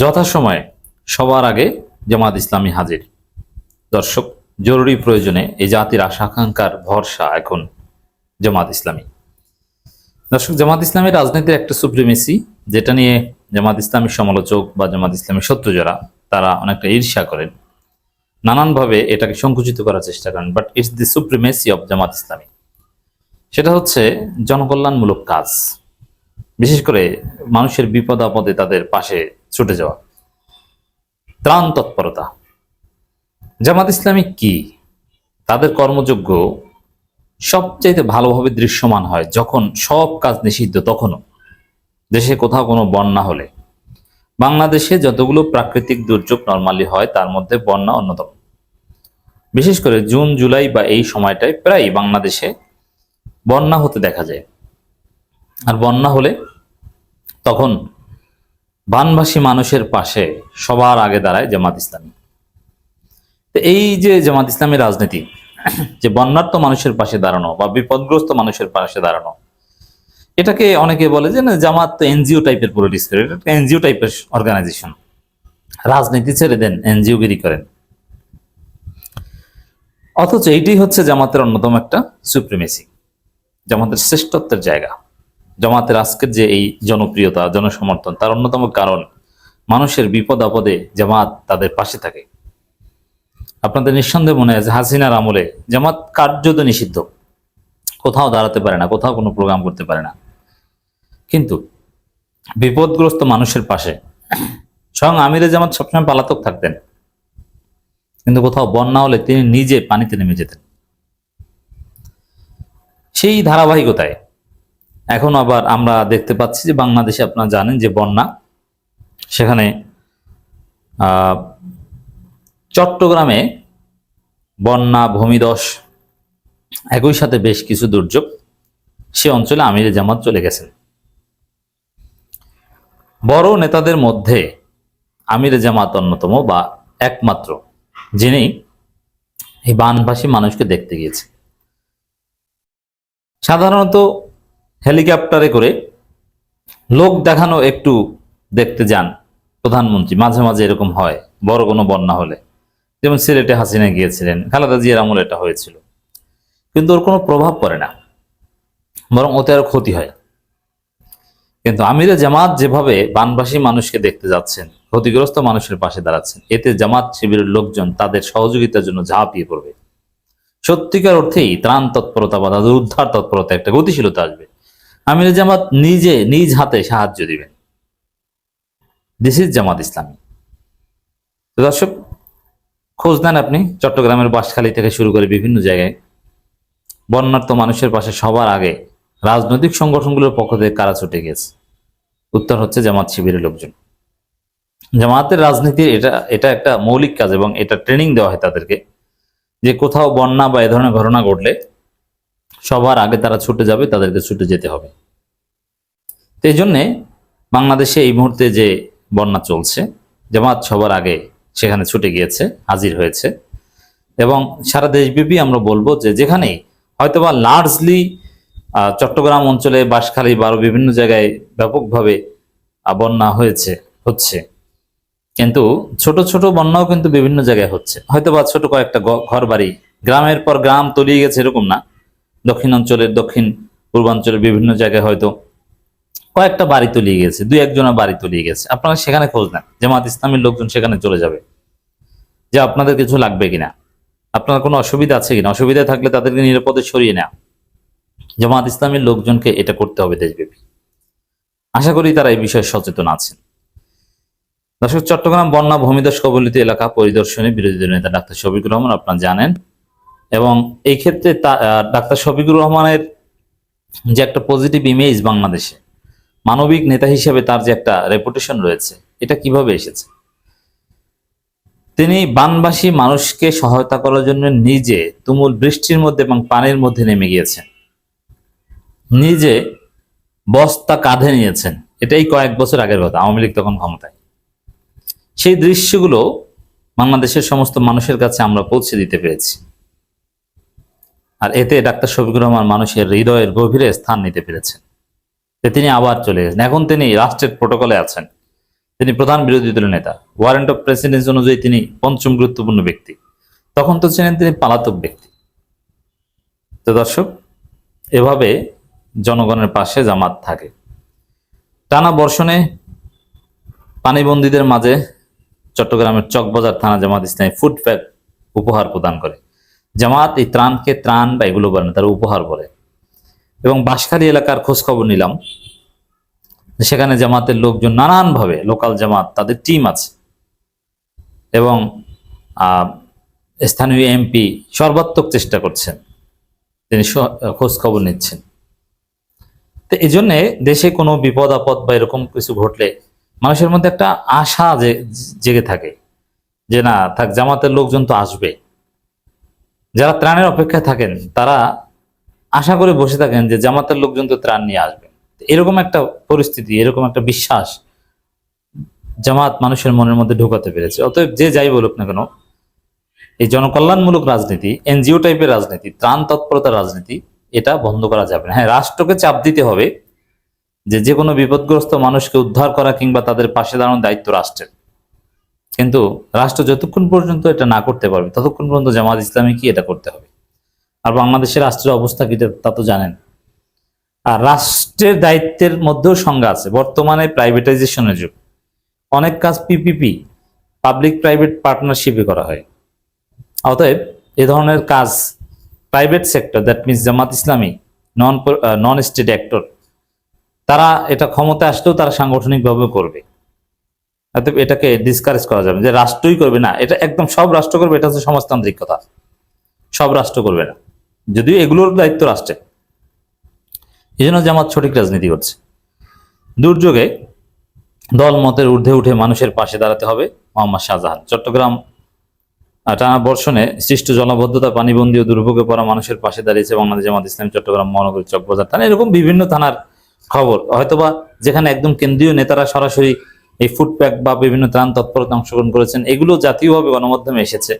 যথাসময়ে সবার আগে জামাত ইসলামী হাজির। দর্শক, জরুরি প্রয়োজনে এই জাতির আশা আকাঙ্ক্ষার ভরসা এখন জামাত ইসলামী। দর্শক, জামাত ইসলামীর রাজনীতির একটা সুপ্রিমেসি, যেটা নিয়ে জামাত ইসলামীর সমালোচক বা জামাত ইসলামীর শত্রু যারা, তারা অনেকটা ঈর্ষা করেন, নানানভাবে এটাকে সংকুচিত করার চেষ্টা করেন। But it's the supremacy of Jamaat Islami. সেটা হচ্ছে জনকল্যাণমূলক কাজ, বিশেষ করে মানুষের বিপদ আপদে তাদের পাশে ছুটে যাওয়া, ত্রাণ তৎপরতা। জামাত ইসলামী কি? তাদের কর্মযোগ্য সবচাইতে ভালোভাবে দৃশ্যমান হয় যখন সব কাজ নিষিদ্ধ। তখনও দেশে কোথাও কোনো বন্যা হলে, বাংলাদেশে যতগুলো প্রাকৃতিক দুর্যোগ নর্মালি হয় তার মধ্যে বন্যা অন্যতম। বিশেষ করে জুন জুলাই বা এই সময়টায় প্রায় বাংলাদেশে বন্যা হতে দেখা যায়। আর বন্যা হলে তখন বানভাসী মানুষের পাশে সবার আগে দাঁড়ায় জামাত ইসলামী। তো এই যে জামাত ইসলামী রাজনীতি, যে বন্যার্ত মানুষের পাশে দাঁড়ানো বা বিপদগ্রস্ত মানুষের পাশে দাঁড়ানো, এটাকে অনেকে বলে যে না, জামাত তো এনজিও টাইপের পলিটিক্স করে, এটা এনজিও টাইপের অর্গানাইজেশন, রাজনীতি ছেড়ে দেন, এনজিও গিরি করেন। অথচ এইটাই হচ্ছে জামাতের অন্যতম একটা সুপ্রিমেসি, জামাতের শ্রেষ্ঠত্বের জায়গা। জামাতের আজকের যে এই জনপ্রিয়তা, জনসমর্থন, তার অন্যতম কারণ মানুষের বিপদ আপদে জামাত তাদের পাশে থাকে। আপনাদের নিঃসন্দেহে মনে আছে, হাসিনার আমলে জামাত কার্যত নিষিদ্ধ, কোথাও দাঁড়াতে পারে না, কোথাও কোনো প্রোগ্রাম করতে পারে না। কিন্তু বিপদগ্রস্ত মানুষের পাশে স্বয়ং আমিরে জামাত সবসময় পলাতক থাকতেন, কিন্তু কোথাও বন্যা হলে তিনি নিজে পানিতে নেমে যেতেন। সেই ধারাবাহিকতায় এখন আবার আমরা দেখতে পাচ্ছি যে বাংলাদেশে, আপনারা জানেন যে বন্যা, সেখানে চট্টগ্রামে বন্যা, ভূমিধস, একই সাথে বেশ কিছু দুর্যোগ, সে অঞ্চলে আমিরে জামাত চলে গেছেন। বড় নেতাদের মধ্যে আমিরে জামাত অন্যতম বা একমাত্র, যিনি এই বানভাসী মানুষকে দেখতে গিয়েছে। সাধারণত হেলিকপ্টারে করে লোক দেখানো একটু দেখতে যান প্রধানমন্ত্রী, মাঝে মাঝে এরকম হয় বড় কোনো বন্যা হলে, যেমন সিলেটে হাসিনা গিয়েছিলেন, খালেদা জিয়ার আমলে এটা হয়েছিল। কিন্তু ওর কোনো প্রভাব পড়ে না, বরং ওতে আরো ক্ষতি হয়। কিন্তু আমিরে জামাত যেভাবে বানভাসী মানুষকে দেখতে যাচ্ছেন, ক্ষতিগ্রস্ত মানুষের পাশে দাঁড়াচ্ছেন, এতে জামাত শিবিরের লোকজন তাদের সহযোগিতার জন্য ঝাঁপিয়ে পড়বে। সত্যিকার অর্থেই ত্রাণ তৎপরতা বা তাদের উদ্ধার তৎপরতা, একটা গতিশীলতা আসবে। আমিরে জামাত নিজে নিজ হাতে সাহায্য দিবেন। This is Jamaat Islami. তো দর্শক, খোঁজ নেন আপনি চট্টগ্রামের বাঁশখালী থেকে শুরু করে বিভিন্ন জায়গায় বন্যার্ত মানুষের পাশে সবার আগে রাজনৈতিক সংগঠনগুলোর পক্ষ থেকে কারা ছুটে গেছে? উত্তর হচ্ছে জামাত শিবিরের লোকজন। জামাতের রাজনীতির এটা একটা মৌলিক কাজ, এবং এটা ট্রেনিং দেওয়া হয় তাদেরকে, যে কোথাও বন্যা বা এ ধরনের ঘটনা ঘটলে সবার আগে তারা ছুটে যাবে, তাদেরকে ছুটে যেতে হবে। তো এই জন্যে বাংলাদেশে এই মুহূর্তে যে বন্যা চলছে, জামাত সবার আগে সেখানে ছুটে গিয়েছে, হাজির হয়েছে। এবং সারা দেশব্যাপী আমরা বলবো যে যেখানেই হয়তোবা লার্জলি চট্টগ্রাম অঞ্চলে, বাঁশখালী বা আরো বিভিন্ন জায়গায় ব্যাপকভাবে বন্যা হচ্ছে, কিন্তু ছোট ছোট বন্যাও কিন্তু বিভিন্ন জায়গায় হচ্ছে। হয়তোবা ছোট কয়েকটা ঘর বাড়ি, গ্রামের পর গ্রাম তলিয়ে গেছে এরকম না। দক্ষিণ পূর্বাঞ্চলের বিভিন্ন জায়গায় হয়তো কয়েকটা বাড়ি তলিয়ে গেছে, দুই একজনের বাড়ি তলিয়ে গেছে। আপনারা সেখানে খোঁজ নেন, জামাত ইসলামীর লোকজন সেখানে চলে যাবে, যে আপনাদের কিছু লাগবে কিনা, আপনার কোনো অসুবিধা আছে কিনা, অসুবিধা থাকলে তাদেরকে নিরাপদে সরিয়ে নেওয়া। জামাত ইসলামীর লোকজনকে এটা করতে হবে দেশব্যাপী। আশা করি তারা এই বিষয়ে সচেতন আছেন। দর্শক, চট্টগ্রাম বন্যা ভূমিধস কবলিত এলাকা পরিদর্শনে বিরোধী দলীয় নেতা ডাক্তার শফিকুর রহমান, আপনারা জানেন, এবং এই ক্ষেত্রে ডাক্তার শফিকুর রহমানের যে একটা পজিটিভ ইমেজ বাংলাদেশে, মানবিক নেতা হিসেবে তার যে একটা রেপুটেশন রয়েছে, এটা কিভাবে এসেছে? তিনি বানভাসী মানুষকে সহায়তা করার জন্য নিজে তুমুল বৃষ্টির মধ্যে এবং পানির মধ্যে নেমে গিয়েছেন, নিজে বস্তা কাঁধে নিয়েছেন। এটাই কয়েক বছর আগের কথা, আওয়ামী লীগ তখন ক্ষমতায়। সেই দৃশ্যগুলো বাংলাদেশের সমস্ত মানুষের কাছে আমরা পৌঁছে দিতে পেরেছি, আর এতে ডাক্তার শফিকুর রহমান মানুষের হৃদয়ের গভীরে স্থান নিতে পেরেছেন। তিনি আবার চলে গেছেন, এখন তিনি রাষ্ট্রের প্রোটোকলে আছেন, তিনি প্রধান বিরোধী দলের নেতা, ওয়ারেন্ট অফ প্রেসিডেন্সি অনুযায়ী তিনি পঞ্চম গুরুত্বপূর্ণ ব্যক্তি, তখন তো ছিলেন তিনি পলাতক ব্যক্তি। তো দর্শক, এভাবে জনগণের পাশে জামাত থাকে। টানা বর্ষণে পানিবন্দীদের মাঝে চট্টগ্রামের চকবাজার থানা জামাত ইসলামী ফুড প্যাক উপহার প্রদান করে। জামাত এই ত্রাণকে ত্রাণ বা এগুলো বলে না, তারা উপহার বলে। এবং বাঁশখালী এলাকার খোঁজ খবর নিলাম, সেখানে জামাতের লোকজন নানানভাবে, লোকাল জামাত তাদের টিম আছে এবং স্থানীয় এমপি সর্বাত্মক চেষ্টা করছেন, তিনি খোঁজ খবর নিচ্ছেন। তো এই জন্যে দেশে কোনো বিপদ আপদ বা এরকম কিছু ঘটলে মানুষের মধ্যে একটা আশা জেগে থাকে যে না থাক, জামাতের লোকজন তো আসবে। যারা ত্রাণের অপেক্ষায় থাকেন তারা আশা করে বসে থাকেন যে জামাতের লোকজন তো ত্রাণ নিয়ে আসবে। এরকম একটা পরিস্থিতি, এরকম একটা বিশ্বাস জামাত মানুষের মনের মধ্যে ঢোকাতে পেরেছে। অতএব যে যাই বলুক না কেন, এই জনকল্যাণমূলক রাজনীতি, এনজিও টাইপের রাজনীতি, ত্রাণ তৎপরতার রাজনীতি, এটা বন্ধ করা যাবে না। হ্যাঁ, রাষ্ট্রকে চাপ দিতে হবে যে কোনো বিপদগ্রস্ত মানুষকে উদ্ধার করা কিংবা তাদের পাশে দাঁড়ানোর দায়িত্ব রাষ্ট্রের। কিন্তু রাষ্ট্র যতক্ষণ পর্যন্ত এটা না করতে পারবে ততক্ষণ পর্যন্ত জামাত ইসলামী কি এটা করতে হবে। আর বাংলাদেশের রাষ্ট্রের অবস্থা কি তা তো জানেন। আর রাষ্ট্রের দায়িত্বের মধ্যেও সংজ্ঞা আছে। বর্তমানে প্রাইভেটাইজেশনের যুগ, অনেক কাজ পিপিপি, পাবলিক প্রাইভেট পার্টনারশিপে করা হয়। অতএব এ ধরনের কাজ private sector, that means Jamaat Islami non state actor, তারা এটা ক্ষমতা আসলেও তারা সাংগঠনিকভাবে করবে। অতএব এটাকে ডিসকারেজ করা যাবে যে রাষ্ট্রই করবে না, এটা একদম সব রাষ্ট্র করবে, এটা হচ্ছে সমাজতান্ত্রিক কথা। সব রাষ্ট্র করবে না, যদিও এগুলোর দায়িত্ব রাষ্ট্রের। এই জন্য জামাত সঠিক রাজনীতি করছে। দুর্যোগে দল মতের ঊর্ধ্বে উঠে মানুষের পাশে দাঁড়াতে হবে। মোহাম্মদ শাহজাহান। চট্টগ্রাম টানা বর্ষণে সৃষ্ট জলাবদ্ধতা, পানিবন্দী ও দুর্ভোগে পড়া মানুষের পাশে দাঁড়িয়েছে বাংলাদেশ জামাত ইসলামী চট্টগ্রাম মহানগরী চকবাজার থানা। এরকম বিভিন্ন থানার খবর, হয়তোবা যেখানে একদম কেন্দ্রীয় নেতারা সরাসরি এই ফুড প্যাক বা বিভিন্ন ত্রাণ তৎপরতা অংশগ্রহণ করেছেন, এগুলো জাতীয়ভাবে গণমাধ্যমে এসেছে,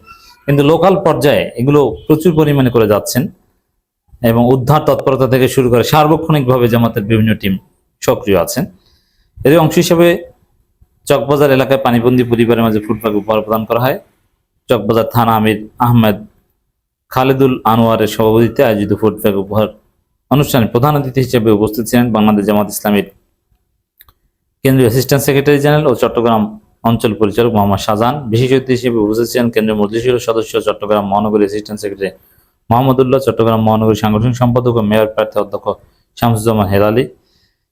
কিন্তু লোকাল পর্যায়ে এগুলো প্রচুর পরিমাণে করে যাচ্ছেন এবং উদ্ধার তৎপরতা থেকে শুরু করে সার্বক্ষণিকভাবে জামাতের বিভিন্ন টিম সক্রিয় আছেন। এর অংশ হিসেবে চকবাজার এলাকায় পানিবন্দী পরিবারের মাঝে ফুড প্যাক উপহার প্রদান করা হয়। চকবাজার থানা আমির আহমেদ খালেদুল আনোয়ারের সভাপতিত্বে আয়োজিত ফুড প্যাক উপহার অনুষ্ঠানে প্রধান অতিথি হিসেবে উপস্থিত ছিলেন বাংলাদেশ জামাত ইসলামীর কেন্দ্রীয় অ্যাসিস্ট্যান্ট সেক্রেটারি জেনারেল ও চট্টগ্রাম অঞ্চল পরিচালক মোহাম্মদ শাহজাহান। বিশেষ অতিথি হিসেবে উপস্থিত ছিলেন কেন্দ্রীয় মজলিসের সদস্য চট্টগ্রাম মহানগরী অ্যাসিস্ট্যান্ট সেক্রেটারি মোহাম্মদুল্লাহ, চট্টগ্রাম মহানগরী সাংগঠনিক সম্পাদক ও মেয়র প্রার্থী অধ্যক্ষ শামসুজ্জামান হেলালি।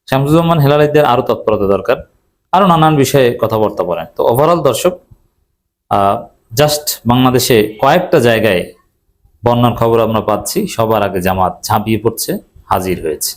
শামসুজ্জামান হেলালিদের আরো তৎপরতা দরকার, আরো নানান বিষয়ে কথাবার্তা বলেন। তো ওভারঅল দর্শক, জাস্ট বাংলাদেশে কয়েকটা জায়গায় বন্যার খবর আমরা পাচ্ছি, সবার আগে জামাত ঝাঁপিয়ে পড়ছে, হাজির হয়েছে।